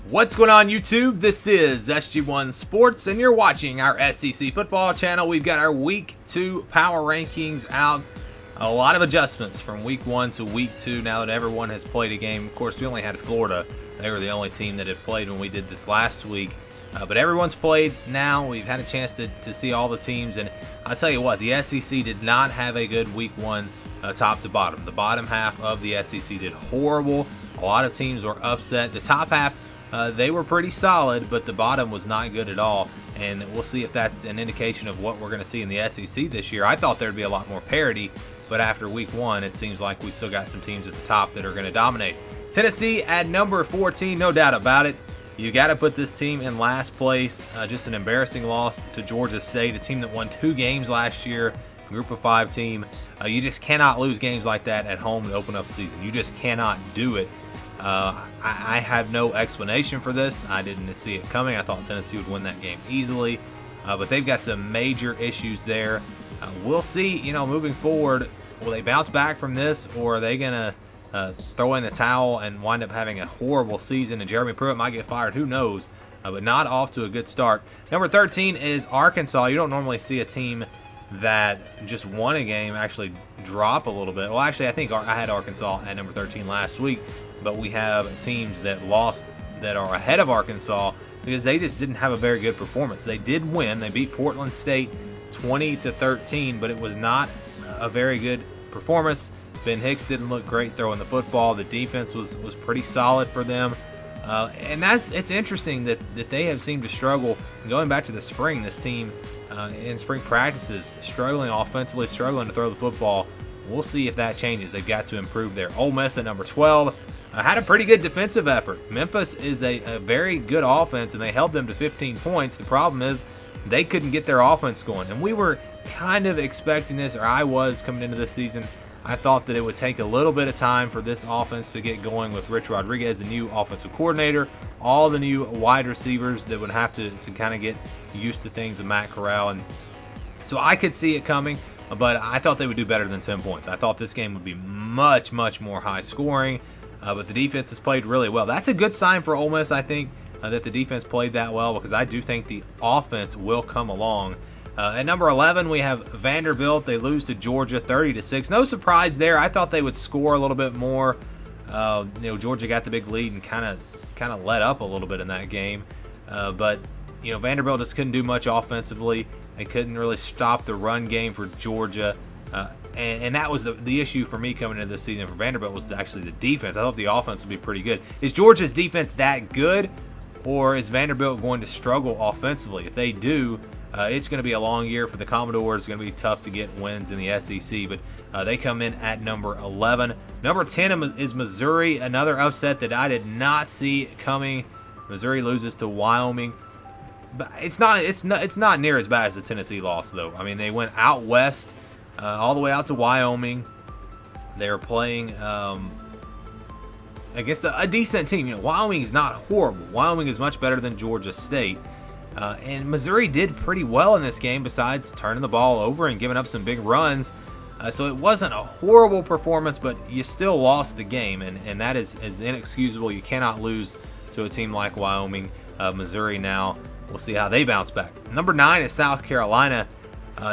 What's going on, YouTube? This is SG1 Sports, and you're watching our SEC football channel. We've got our Week 2 power rankings out. A lot of adjustments from Week 1 to Week 2 now that everyone has played a game. Of course, we only had Florida. They were the only team that had played when we did this last week. But everyone's played now. We've had a chance to see all the teams. And I'll tell you what, the SEC did not have a good Week 1 top to bottom. The bottom half of the SEC did horrible. A lot of teams were upset. The top half, they were pretty solid, but the bottom was not good at all. And we'll see if that's an indication of what we're going to see in the SEC this year. I thought there'd be a lot more parity, but after Week 1, it seems like we still got some teams at the top that are going to dominate. Tennessee at number 14, no doubt about it. You got to put this team in last place. Just an embarrassing loss to Georgia State, a team that won 2 games last year, Group of 5 team. You just cannot lose games like that at home to open up the season. You just cannot do it. I have no explanation for this. I didn't see it coming. I thought Tennessee would win that game easily, but they've got some major issues there. We'll see, moving forward, will they bounce back from this, or are they going to throw in the towel and wind up having a horrible season, and Jeremy Pruitt might get fired? Who knows? But not off to a good start. Number 13 is Arkansas. You don't normally see a team that just won a game actually drop a little bit. Well, actually, I think I had Arkansas at number 13 last week, but we have teams that lost that are ahead of Arkansas because they just didn't have a very good performance. They did win. They beat Portland State 20-13, but it was not a very good performance. Ben Hicks didn't look great throwing the football. The defense was pretty solid for them. And it's interesting that they have seemed to struggle. Going back to the spring, this team in spring practices, struggling offensively, struggling to throw the football. We'll see if that changes. They've got to improve there. Ole Miss at number 12 had a pretty good defensive effort. Memphis is a very good offense, and they held them to 15 points. The problem is they couldn't get their offense going. And we were kind of expecting this, or I was coming into this season. I thought that it would take a little bit of time for this offense to get going with Rich Rodriguez, the new offensive coordinator, all the new wide receivers that would have to kind of get used to things with Matt Corral. And so I could see it coming, but I thought they would do better than 10 points. I thought this game would be much, much more high scoring, but the defense has played really well. That's a good sign for Ole Miss, I think, that the defense played that well, because I do think the offense will come along. At number 11, we have Vanderbilt. They lose to Georgia 30-6. No surprise there. I thought they would score a little bit more. Georgia got the big lead and kind of let up a little bit in that game. But Vanderbilt just couldn't do much offensively. They couldn't really stop the run game for Georgia. And that was the issue for me coming into this season for Vanderbilt, was actually the defense. I thought the offense would be pretty good. Is Georgia's defense that good, or is Vanderbilt going to struggle offensively? If they do, it's going to be a long year for the Commodores. It's going to be tough to get wins in the SEC, but they come in at number 11. Number 10 is Missouri, another upset that I did not see coming. Missouri loses to Wyoming, but it's not near as bad as the Tennessee loss, though. I mean, they went out west, all the way out to Wyoming. They were playing against a decent team. Wyoming is not horrible. Wyoming is much better than Georgia State. And Missouri did pretty well in this game, besides turning the ball over and giving up some big runs. So it wasn't a horrible performance, but you still lost the game, and that is inexcusable. You cannot lose to a team like Wyoming. Missouri now, we'll see how they bounce back. Number 9 is South Carolina.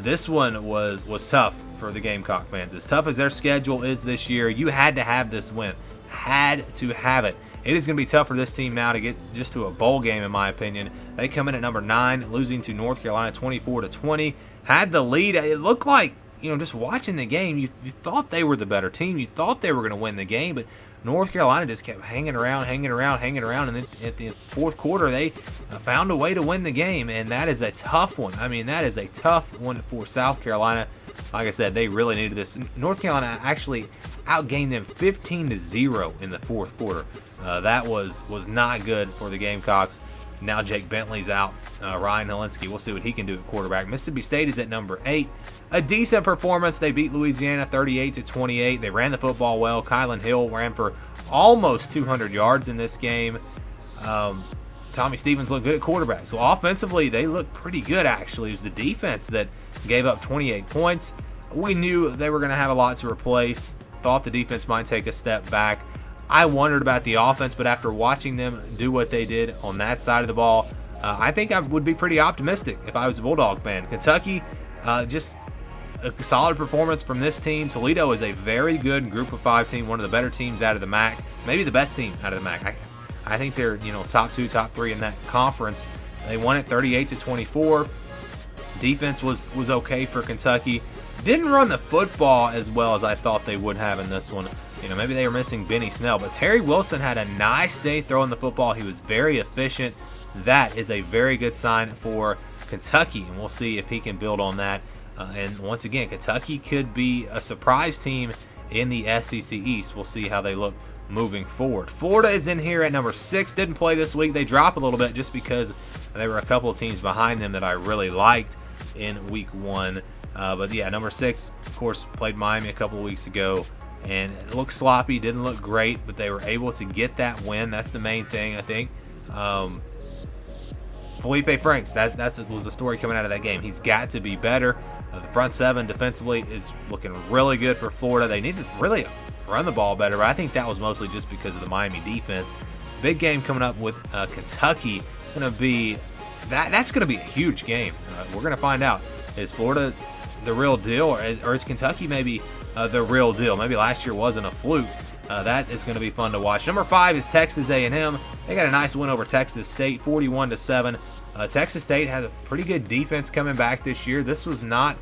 This one was tough for the Gamecock fans. As tough as their schedule is this year, you had to have this win. Had to have it. It is going to be tough for this team now to get just to a bowl game, in my opinion. They come in at number 9, losing to North Carolina 24-20. Had the lead. It looked like, just watching the game, you thought they were the better team. You thought they were going to win the game, but North Carolina just kept hanging around. And then at the fourth quarter, they found a way to win the game, and that is a tough one. I mean, that is a tough one for South Carolina. Like I said, they really needed this. North Carolina actually outgained them 15-0 in the fourth quarter. That was not good for the Gamecocks. Now Jake Bentley's out. Ryan Helinski, we'll see what he can do at quarterback. Mississippi State is at number 8. A decent performance. They beat Louisiana 38-28. They ran the football well. Kylan Hill ran for almost 200 yards in this game. Tommy Stevens looked good at quarterback. So offensively, they looked pretty good, actually. It was the defense that gave up 28 points. We knew they were going to have a lot to replace. Thought the defense might take a step back. I wondered about the offense, but after watching them do what they did on that side of the ball, I think I would be pretty optimistic if I was a Bulldog fan. Kentucky, just a solid performance from this team. Toledo is a very good Group of 5 team, one of the better teams out of the MAC, maybe the best team out of the MAC. I think they're top 2, top 3 in that conference. They won it 38-24. Defense was okay for Kentucky. Didn't run the football as well as I thought they would have in this one. Maybe they were missing Benny Snell, but Terry Wilson had a nice day throwing the football. He was very efficient. That is a very good sign for Kentucky, and we'll see if he can build on that. And once again, Kentucky could be a surprise team in the SEC East. We'll see how they look moving forward. Florida is in here at number 6. Didn't play this week. They dropped a little bit just because there were a couple of teams behind them that I really liked in week 1. But yeah, number 6, of course, played Miami a couple of weeks ago, and it looked sloppy, didn't look great, but they were able to get that win. That's the main thing, I think. Felipe Franks, that was the story coming out of that game. He's got to be better. The front 7 defensively is looking really good for Florida. They need to really run the ball better, but I think that was mostly just because of the Miami defense. Big game coming up with Kentucky. That's going to be a huge game. We're going to find out. Is Florida the real deal, or is Kentucky maybe the real deal? Maybe last year wasn't a fluke. That is going to be fun to watch. Number 5 is Texas A&M. They got a nice win over Texas State, 41-7. Texas State had a pretty good defense coming back this year. This was not,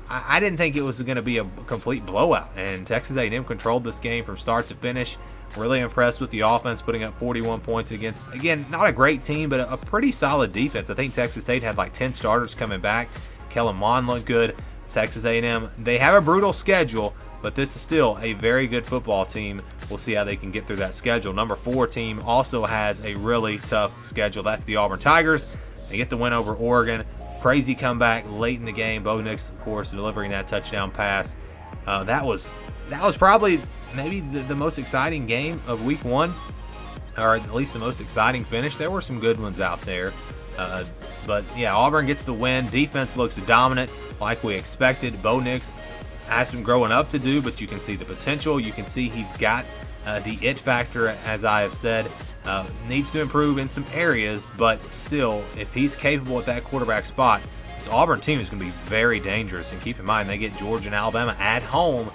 I didn't think it was going to be a complete blowout, and Texas A&M controlled this game from start to finish. Really impressed with the offense, putting up 41 points against, again, not a great team, but a pretty solid defense. I think Texas State had like 10 starters coming back. Kellen Mond looked good. Texas A&M, they have a brutal schedule, but this is still a very good football team. We'll see how they can get through that schedule. Number 4 team also has a really tough schedule. That's the Auburn Tigers. They get the win over Oregon. Crazy comeback late in the game. Bo Nix, of course, delivering that touchdown pass. That was probably maybe the most exciting game of week 1, or at least the most exciting finish. There were some good ones out there. But yeah, Auburn gets the win. Defense looks dominant like we expected. Bo Nix has some growing up to do, but you can see the potential. You can see he's got the it factor, as I have said. Needs to improve in some areas, but still, if he's capable at that quarterback spot, this Auburn team is going to be very dangerous. And keep in mind, they get Georgia and Alabama at home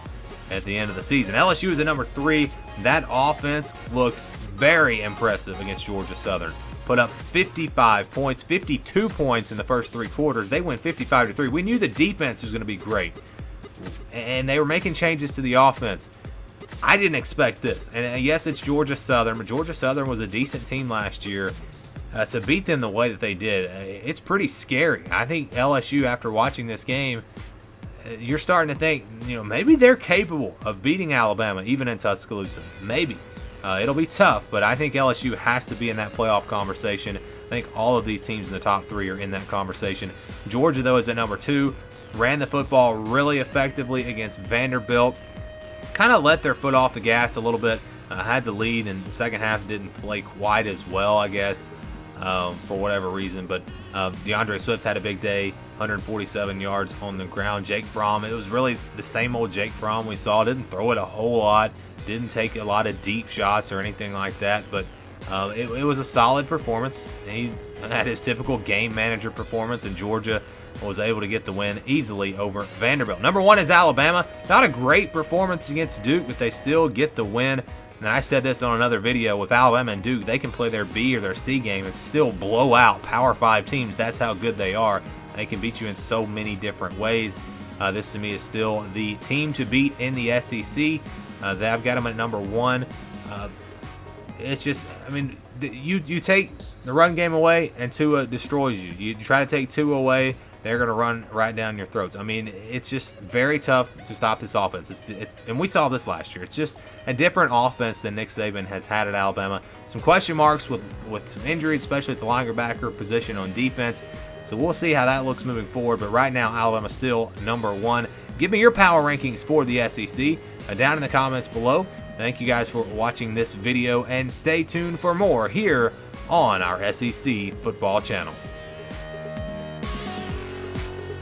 at the end of the season. LSU is at number 3. That offense looked very impressive against Georgia Southern. Put up 55 points, 52 points in the first 3 quarters. They went 55-3. We knew the defense was going to be great, and they were making changes to the offense. I didn't expect this. And yes, it's Georgia Southern, but Georgia Southern was a decent team last year. To beat them the way that they did, it's pretty scary. I think LSU, after watching this game, you're starting to think, maybe they're capable of beating Alabama, even in Tuscaloosa. Maybe. It'll be tough, but I think LSU has to be in that playoff conversation. I think all of these teams in the top 3 are in that conversation. Georgia, though, is at number 2. Ran the football really effectively against Vanderbilt. Kind of let their foot off the gas a little bit. Had the lead, and the second half didn't play quite as well, I guess, for whatever reason. But DeAndre Swift had a big day, 147 yards on the ground. Jake Fromm, it was really the same old Jake Fromm we saw. Didn't throw it a whole lot. Didn't take a lot of deep shots or anything like that. But it was a solid performance. He had his typical game manager performance, and Georgia was able to get the win easily over Vanderbilt. Number 1 is Alabama. Not a great performance against Duke, but they still get the win. And I said this on another video, with Alabama and Duke, they can play their B or their C game and still blow out Power 5 teams. That's how good they are. They can beat you in so many different ways. This, to me, is still the team to beat in the SEC. I've got them at number 1. It's just, you take the run game away, and Tua destroys you. You try to take Tua away, they're going to run right down your throats. It's just very tough to stop this offense. And we saw this last year. It's just a different offense than Nick Saban has had at Alabama. Some question marks with some injuries, especially at the linebacker position on defense. So we'll see how that looks moving forward. But right now, Alabama's still number 1. Give me your power rankings for the SEC down in the comments below. Thank you guys for watching this video, and stay tuned for more here on our SEC Football channel.